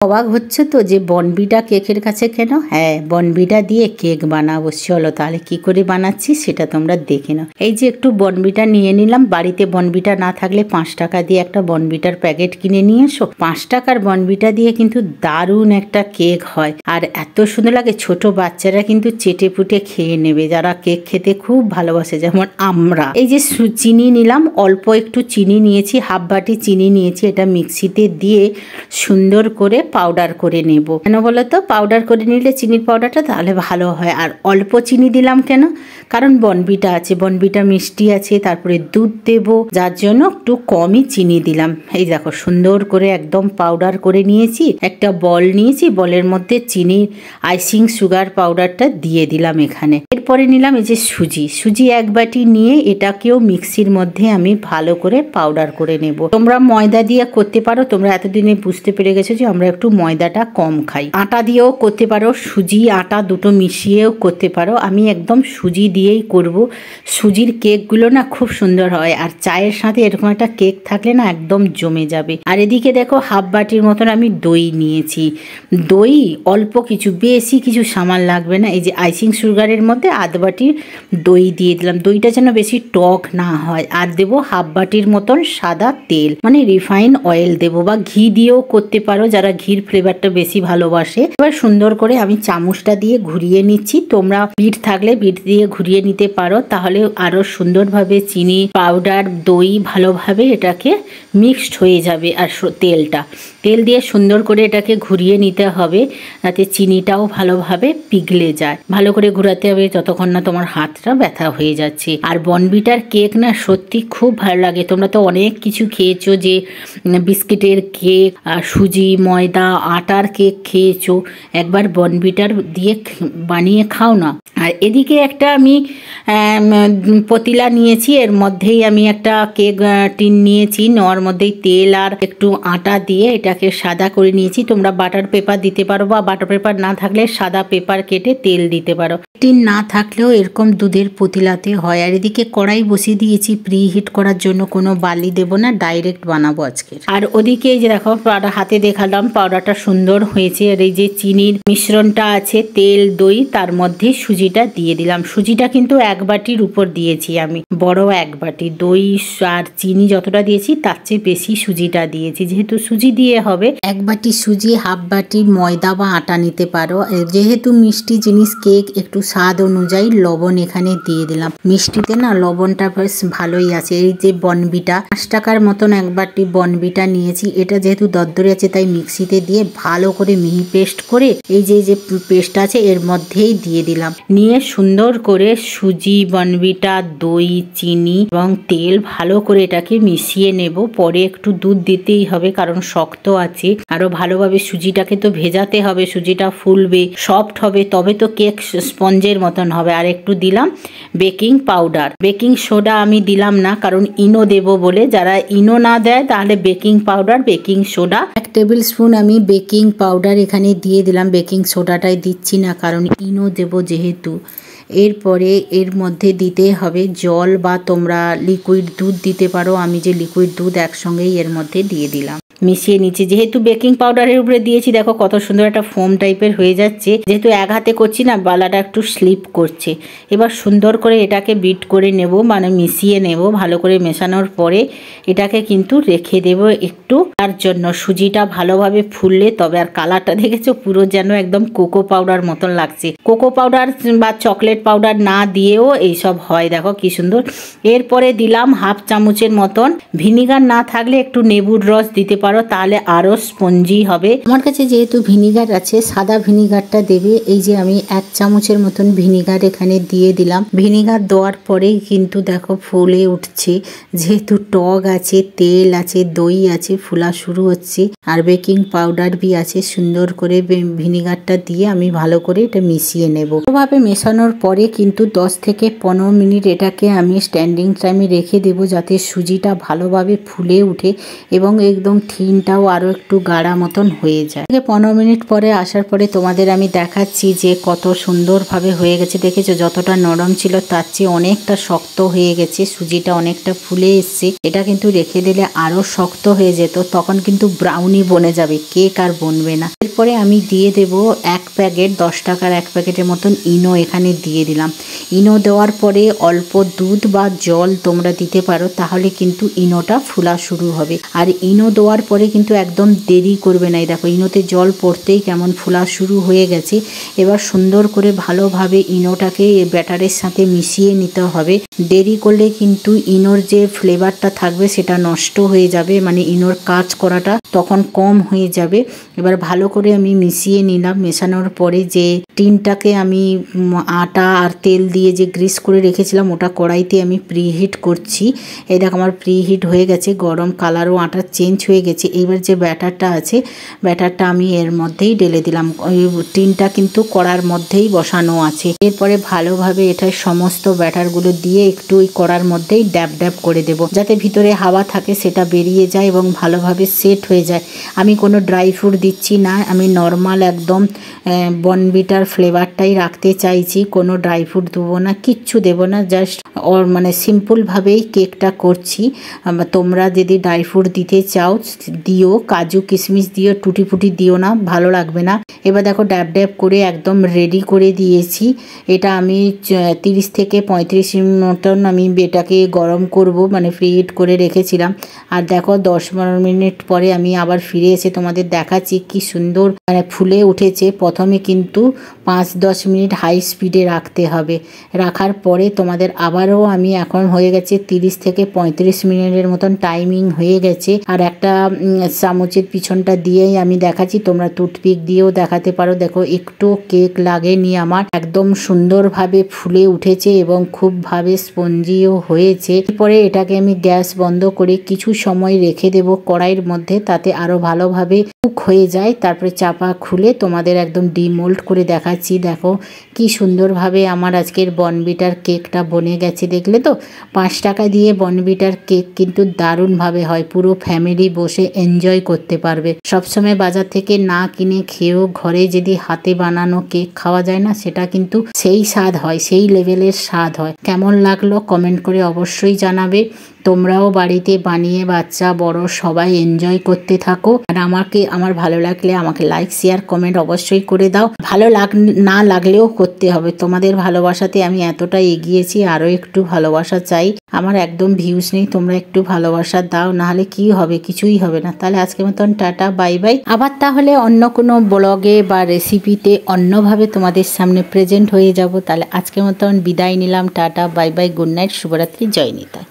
অবাক হচ্ছে তো যে বনবিটা কেকের কাছে কেন? হ্যাঁ, বনবিটা দিয়ে কেক বানাবো। চলো তাহলে কি করে বানাচ্ছি সেটা তোমরা দেখে নাও। এই যে একটু বনবিটা নিয়ে নিলাম। বাড়িতে বনবিটা না থাকলে 5 টাকা দিয়ে একটা বনবিটার প্যাকেট কিনে নিয়ে এসো। 5 টাকার বনবিটা দিয়ে কিন্তু দারুণ একটা কেক হয়, আর এত সুন্দর লাগে। ছোট বাচ্চারা কিন্তু চেটে পুটে খেয়ে নেবে, যারা কেক খেতে খুব ভালোবাসে, যেমন আমরা। এই যে চিনি নিলাম, অল্প একটু চিনি নিয়েছি, হাফ বাটি চিনি নিয়েছি। এটা মিক্সিতে দিয়ে সুন্দর করে পাউডার করে নেব। কেন বলো তো? পাউডার করে নিলে চিনির পাউডারটা তাহলে ভালো হয়। আর অল্প চিনি দিলাম কেন? কারণ বনবিটা আছে, বনবিটা মিষ্টি আছে, তারপরে দুধ দেব, যার জন্য একটু কমই চিনি দিলাম। এই দেখো সুন্দর করে একদম পাউডার করে নিয়েছি। একটা বল নিয়েছি, বলের মধ্যে চিনি আইসিং সুগার পাউডারটা দিয়ে দিলাম এখানে। এরপরে নিলাম এই যে সুজি 1 বাটি নিয়ে এটাকেও মিক্সির মধ্যে আমি ভালো করে পাউডার করে নেব। তোমরা ময়দা দিয়ে করতে পারো, তোমরা এতদিনে বুঝতে পেরে গেছো যে আমরা একটু ময়দাটা কম খাই। আটা দিয়েও করতে পারো, সুজি আটা দুটো মিশিয়েও করতে পারো। আমি একদম সুজি দিয়েই করব। সুজির কেকগুলো না খুব সুন্দর হয়, আর চায়ের সাথে এরকম একটা কেক থাকলে না একদম জমে যাবে। আর এদিকে দেখো হাফ বাটির মতন আমি দই নিয়েছি। দই অল্প কিছু, বেশি কিছু সামান লাগবে না। এই যে আইসিং সুগারের মধ্যে আধ বাটির দই দিয়ে দিলাম। দইটা যেন বেশি টক না হয়। আর দেবো হাফ বাটির মতন সাদা তেল, মানে রিফাইন অয়েল দেবো, বা ঘি দিয়েও করতে পারো যারা ঘির ফ্লেভারটা বেশি ভালোবাসে। এবার সুন্দর করে আমি চামচটা দিয়ে ঘুরিয়ে নিচ্ছি। তোমরা বিট থাকলে বিট দিয়ে ঘুরিয়ে নিতে পারো, তাহলে আরো সুন্দরভাবে চিনি পাউডার দই ভালোভাবে এটাকে মিক্সড হয়ে যাবে। আর তেল দিয়ে সুন্দর করে এটাকে ঘুরিয়ে নিতে হবে, যাতে চিনিটাও ভালোভাবে পিঘলে যায়। ভালো করে ঘোরাতে হবে যতক্ষণ না তোমার হাতটা ব্যথা হয়ে যাচ্ছে। আর বনবিটার কেক না সত্যি খুব ভালো লাগে। তোমরা তো অনেক কিছু খেয়েছো, যে বিস্কিটের কেক, সুজি ময়দা আটার কেক খেয়েছো, একবার বনবিটার দিয়ে বানিয়ে খাও না। আর এদিকে একটা আমি পতিলা নিয়েছি, এর মধ্যেই আমি একটা কেক টিন নিয়েছি। নেওয়ার মধ্যেই তেল আর একটু আটা দিয়ে এটাকে সাদা করে নিয়েছি। তোমরা বাটার পেপার দিতে পারো, বা বাটার পেপার না থাকলে সাদা পেপার কেটে তেল দিতে পারো। টিন না থাকলেও এরকম দুধের পতিলাতে হয়। আর এদিকে কড়াই বসিয়ে দিয়েছি প্রি হিট করার জন্য, কোনো বালি দেবো না, ডাইরেক্ট বানাবো আজকে। আর ওদিকে এই যে দেখো হাতে দেখালাম পাউডারটা সুন্দর হয়েছে। আর এই যে চিনির মিশ্রণটা আছে, তেল দই, তার মধ্যে সুজিটা দিয়ে দিলাম। সুজিটা কিন্তু 1 বাটির উপর দিয়েছি আমি, বড় 1 বাটি। দই আর চিনি যতটা দিয়েছি তার চেয়ে বেশি সুজিটা দিয়েছি, যেহেতু সুজি দিয়ে হবে। 1 বাটি সুজি, হাফ বাটি ময়দা বা আটা নিতে পারো। যেহেতু মিষ্টি জিনিস কেক, একটু স্বাদ অনুযায়ী লবণ এখানে দিয়ে দিলাম। মিষ্টিতে না লবণটা বেশ ভালোই আছে। এই যে বনবিটা 5 টাকার মতন 1 বাটি বনবিটা নিয়েছি। এটা যেহেতু দরদরে আছে তাই মিক্সিতে দিয়ে ভালো করে মিহি পেস্ট করে এই যে পেস্ট আছে এর মধ্যেই দিয়ে দিলাম। নিয়ে সুন্দর করে সুজি বনবিটা দই চিনি এবং তেল ভালো করে এটাকে মিশিয়ে নেব। পরে একটু দুধ দিতেই হবে, কারণ শক্ত আছে। আরো ভালোভাবে সুজিটাকে তো ভেজাতে হবে, সুজিটা ফুলবে, সফট হবে, তবে তো কেক স্পঞ্জের মতন হবে। আর একটু দিলাম বেকিং পাউডার। বেকিং সোডা আমি দিলাম না, কারণ ইনো দেব বলে। যারা ইনো না দেয় তাহলে baking powder baking soda 1 table spoon আমি বেকিং পাউডার এখানে দিয়ে দিলাম। বেকিং সোডাটাই দিচ্ছি না, কারণ ইনো দেব যেহেতু। এরপরে এর মধ্যে দিতে হবে জল, বা তোমরা লিকুইড দুধ দিতে পারো। আমি যে লিকুইড দুধ একসঙ্গেই এর মধ্যে দিয়ে দিলাম, মিশিয়ে নিচ্ছি। যেহেতু বেকিং পাউডারের উপরে দিয়েছি, দেখো কত সুন্দর একটা ফোম টাইপের হয়ে যাচ্ছে। যেহেতু এক হাতে করছি না, বালাটা একটু স্লিপ করছে। এবার সুন্দর করে এটাকে বিট করে নেব, মানে মিশিয়ে নেব। ভালো করে মেশানোর পরে এটাকে কিন্তু রেখে দেব একটু, তার জন্য সুজিটা ভালোভাবে ফুললে তবে। আর কালারটা দেখেছো পুরো যেন একদম কোকো পাউডার মতন লাগছে। কোকো পাউডার বা চকলেট পাউডার না দিয়েও এইসব হয়, দেখো কি সুন্দর। এরপরে দিলাম হাফ চামচের মতন ভিনিগার। না থাকলে একটু লেবুর রস দিতে পারো, তাহলে আরো স্পঞ্জি হবে। আমার কাছে যেহেতু ভিনিগার আছে, সাদা ভিনিগারটা দেবে। এই যে আমি 1 চামচের মতন ভিনিগার এখানে দিয়ে দিলাম। ভিনিগার দেওয়ার পরেই কিন্তু দেখো ফুলে উঠছে, যেহেতু টক আছে, তেল আছে, দই আছে, ফুলা শুরু হচ্ছে। আর বেকিং পাউডার বি আছে। সুন্দর করে ভিনিগারটা দিয়ে আমি ভালো করে এটা মিশিয়ে নেব। ভালোভাবে মেশানোর পরে কিন্তু 10 থেকে 15 মিনিট এটাকে আমি স্ট্যান্ডিং টাইমে রেখে দেব, যাতে সুজিটা ভালোভাবে ফুলে উঠে এবং একদম ঠিক ঘিটাও আরও একটু গাঢ়া মতন হয়ে যায়। 15 মিনিট পরে আসার পরে তোমাদের আমি দেখাচ্ছি যে কত সুন্দরভাবে হয়ে গেছে। দেখেছো যতটা নরম ছিল তার চেয়ে অনেকটা শক্ত হয়ে গেছে, সুজিটা অনেকটা ফুলে এসছে। এটা কিন্তু রেখে দিলে আরও শক্ত হয়ে যেত, তখন কিন্তু ব্রাউনি বনে যাবে, কেক আর বনবে না। এরপরে আমি দিয়ে দেব 1 প্যাকেট, 10 টাকার 1 প্যাকেটের মতন ইনো এখানে দিয়ে দিলাম। ইনো দেওয়ার পরে অল্প দুধ বা জল তোমরা দিতে পারো, তাহলে কিন্তু ইনোটা ফুলা শুরু হবে। আর ইনো দেওয়ার পরে কিন্তু একদম দেরি করবে না। দেখো ইনোতে জল পড়তেই কেমন ফুলা শুরু হয়ে গেছে। এবার সুন্দর করে ভালোভাবে ইনোটাকে ব্যাটারের সাথে মিশিয়ে নিতে হবে। দেরি করলে কিন্তু ইনোর যে ফ্লেভারটা থাকবে সেটা নষ্ট হয়ে যাবে, মানে ইনোর কাজ করাটা তখন কম হয়ে যাবে। এবার ভালো করে আমি মিশিয়ে নিলাম। মেশানোর পরে যে টিনটাকে আমি আটা আর তেল দিয়ে যে গ্রিস করে রেখেছিলাম ওটা কড়াইতে আমি প্রিহিট করছি। এই দেখো আমার প্রিহিট হয়ে গেছে, গরম কালারও আটার চেঞ্জ হয়ে গেছে। এইবার যে ব্যাটারটা আছে ব্যাটারটা আমি এর মধ্যেই ঢেলে দিলাম। ওই টিনটা কিন্তু কড়ার মধ্যেই বসানো আছে। এরপরে ভালোভাবে এটা সমস্ত ব্যাটারগুলো দিয়ে একটু ওই কড়ার মধ্যেই ড্যাব ড্যাব করে দেব, যাতে ভিতরে হাওয়া থাকে সেটা বেরিয়ে যায় এবং ভালোভাবে সেট হয়ে যায়। আমি কোনো ড্রাই ফ্রুট দিচ্ছি না, আমি নর্মাল একদম বর্নভিটার ফ্লেভারটাই রাখতে চাইছি। কোনো ড্রাই ফ্রুট দেবো না, কিচ্ছু দেবো না, জাস্ট মানে সিম্পলভাবেই কেকটা করছি। তোমরা যদি ড্রাই ফ্রুট দিতে চাও দিও, কাজু কিশমিশ দিও, টুটি ফুটি দিও না, ভালো লাগবে না। এবার দেখো ড্যাব ড্যাব করে একদম রেডি করে দিয়েছি। এটা আমি 30 থেকে 35 মিনিট মতন আমি এটাকে গরম করব, মানে প্রিহিট করে রেখেছিলাম। আর দেখো 10-12 মিনিট পরে আমি আবার ফিরে এসে তোমাদের দেখাচ্ছি কি সুন্দর মানে ফুলে উঠেছে। প্রথমে কিন্তু 5-10 মিনিট হাই স্পিডে রাখতে হবে। রাখার পরে তোমাদের আবারও আমি এখন হয়ে গেছে 30 থেকে 35 মিনিটের মতন টাইমিং হয়ে গেছে। আর একটা চামচের পিছনটা দিয়েই আমি দেখাচ্ছি, তোমরা টুথপিক দিয়েও দেখাতে পারো। দেখো একটু কেক লাগেনি আমার, একদম সুন্দরভাবে ফুলে উঠেছে এবং খুবভাবে স্পঞ্জিও হয়েছে। এরপরে এটাকে আমি গ্যাস বন্ধ করে কিছু সময় রেখে দেব কড়াইয়ের মধ্যে, তাতে আরও ভালোভাবে কুক হয়ে যায়। তারপরে চাপা খুলে তোমাদের একদম ডিমোল্ড করে দেখাচ্ছি। দেখো কি সুন্দরভাবে আমার আজকের বর্নভিটার কেকটা বনে গেছে। দেখলে তো 5 টাকা দিয়ে বর্নভিটার কেক কিন্তু দারুণভাবে হয়, পুরো ফ্যামিলি বসে এনজয় করতে পারবে। সবসময় বাজার থেকে না কিনে খেয়েও ঘরে যদি হাতে বানানো কেক খাওয়া যায় না, সেটা কিন্তু সেই স্বাদ হয়, সেই লেভেলের স্বাদ হয়। কেমন লাগলো কমেন্ট করে অবশ্যই জানাবে। তোমরাও বাড়িতে বানিয়ে বাচ্চা বড় সবাই এনজয় করতে থাকো। আর আমার ভালো লাগলে আমাকে লাইক শেয়ার কমেন্ট অবশ্যই করে দাও। ভালো না লাগলেও করতে হবে, তোমাদের ভালোবাসাতে আমি এতটা এগিয়েছি, আরও একটু ভালোবাসা চাই। আমার একদম ভিউজ নেই, তোমরা একটু ভালোবাসা দাও, নাহলে কি হবে, কিছুই হবে না। তাহলে আজকের মতন টাটা, বাই বাই। আবার তাহলে অন্য কোনো ব্লগে বা রেসিপিতে অন্যভাবে তোমাদের সামনে প্রেজেন্ট হয়ে যাব। তাহলে আজকের মতন বিদায় নিলাম, tata bye bye, good night, শুভরাত্রি, জয় নিতাই।